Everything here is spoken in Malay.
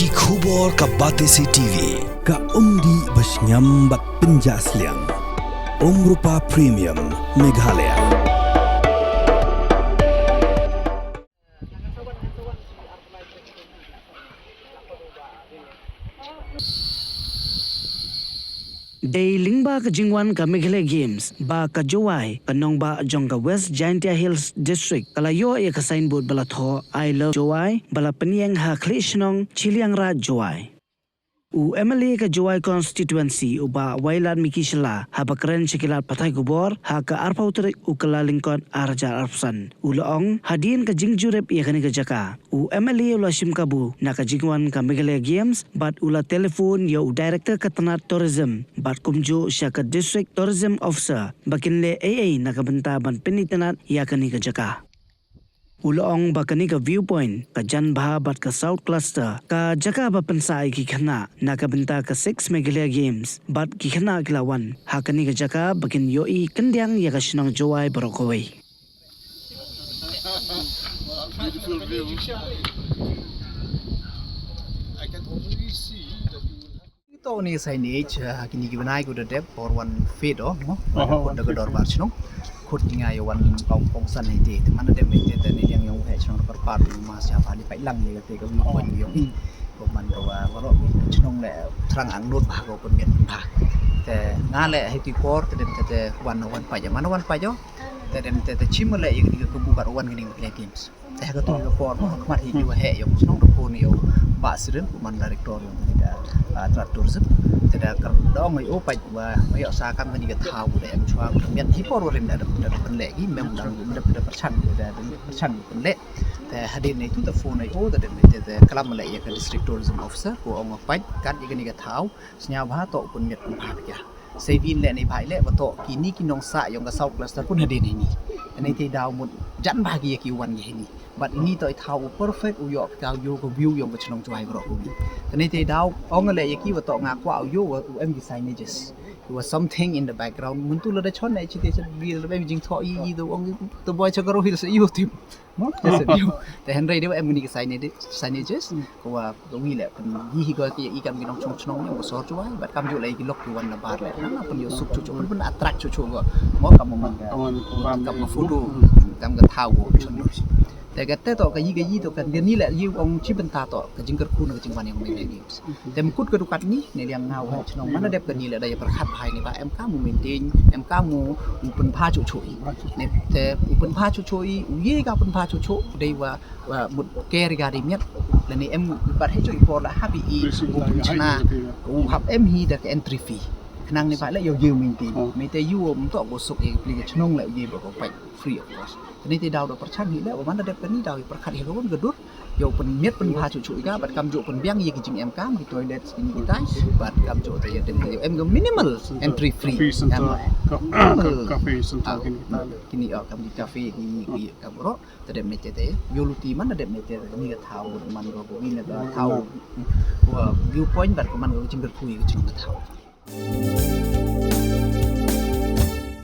Ki khubor ka Batesi TV ka umdi basnyam bat penjasliang Rupa Premium Meghalaya. Day lingba ka jingwan ka Khlieh Games ba ka Jowai ka Nong ba jong ka West Giantia Hills District kalayo ya ka signboard bala tho I love Jowai bala Pynīeng ha Khlieh Shnong Chiliang Raij Jowai. U MLA ka Jowai constituency u ba wailan mikisla ha bakren sikilat patay gubor ha ka arpautrik u kalalingkon arja arpsan u loong hadin ka jingjurep ya kani ka jaka u MLA ula shimkabu na ka jingwan ka Khlieh Games bat ula telefon ya u director ka tanat tourism bat kumjo siya ka district tourism officer bakinle AA na ka benta ban pinitanat ya kani ka jaka. Uloong bakani ka viewpoint ka janbha bat ka south cluster ka jaka ba pensai ki khana na ka benta ka 6 Khlieh Games bat ki khana kilawan hakani ka jaka bakin yoi kendiang ya ka Shnong Jowai barokoi. Beautiful view. I can already see that you will have. Ito ni signage kini gibanay ko dep for one feet no ko daga dor bar chno khut nga yo one pong san hai te man dep me te ni yang yong he chno par par ma sia pa li pai lang ni te ko mi kon yong ko man ko wa ro chno le thrang ang not ba ko kon met ba te nga le hai ti por te te one pa ja man one pa jo te chim le ik ko bu bar one ni Khlieh Games te ko tu ko por ko ma hi ju he yong chno do ko ni yo ba siren ko man director yong ni da tourism tidak dong ai opai wa mai sa kam ni ga thau de em chwa mian hi por rin da pen le gi mem dang da perchan pen le te hadin nei tu da phone ai o da de kalam le ya district tourism officer ko ong pai kan i ni ga thau snya ba to pun miat pun pha ya sevin le nei bai le ba to kini kinong sa yong ga south cluster pun hadin ni nei te daw mun jan ba gi ki wan gi ni but ini to thau perfect u yo ka yo ko view yong ga chnong chwai ro ko ni te daw ong le ya ki ba to nga kwa yo em gi signages there was something in the background mun tu la da chon nei chi te ri la be jing tho i do ong the boy chakaro hil se yo tim no yes you the henry de em ni signages ko wa ko wi le hi ko ki i kam gi nong chong chong ko so chwai but kam ju le gi lok ki wan na bar le na pun yo sup chu chu pun attract chu chu go mo kam mo man kam ma photo kam ga thau go chonแต่ก็แต่ต่อก็ยี่ต่อกันเดือนนี้แหละยี่องชิบันตาต่อก็จึงกระคู่ในจึงวันยังไม่ได้Gamesแต่มันคุดกระดูกัดนี้ในเรื่องเงาให้ชนองมันได้กันนี่แหละได้ประคับภายในว่าเอ็มก้ามูเมนเทนเอ็มก้ามูอุปนผ้าชุยเนี่ยแต่อุปนผ้าชุยยี่กับอุปนผ้าชุยได้ว่าหมดแกริกาดีเมียแล้วนี่เอ็มบัดให้ช่วยพอละฮับอีอุปนชนะอุปเอ็มฮีแต่ก็ entry fee ขณะนี้ไปแล้วยืมมินตีไม่แต่ยูมตัวบทสุกเองปลีกชนองแล้วยี่บอกไป free of costนี่ที่ดาวประชันนี่แหละว่ามันได้เป็นนี่ดาวประคัดเห็นว่ามันกระดุดโยเป็นเม็ดเป็นพาชุยๆก็บัดกำจุเป็นเบี้ยงยี่กิจเอ็มก้ามที่ตัวเด็ดนี่กี่ได้บัดกำจุแต่ยังเป็นเอ็มก็ minimal entry free กาแฟสันตากินนี่กำกาแฟนี่กำรถแต่เด็ดไม่เจอโยลูตีมันเด็ดไม่เจอนี่ก็เท้ามันก็วิ่งแล้วก็เท้าว่า view point บัดมันก็จึงกระพุ้ยก็จึงกระเท้า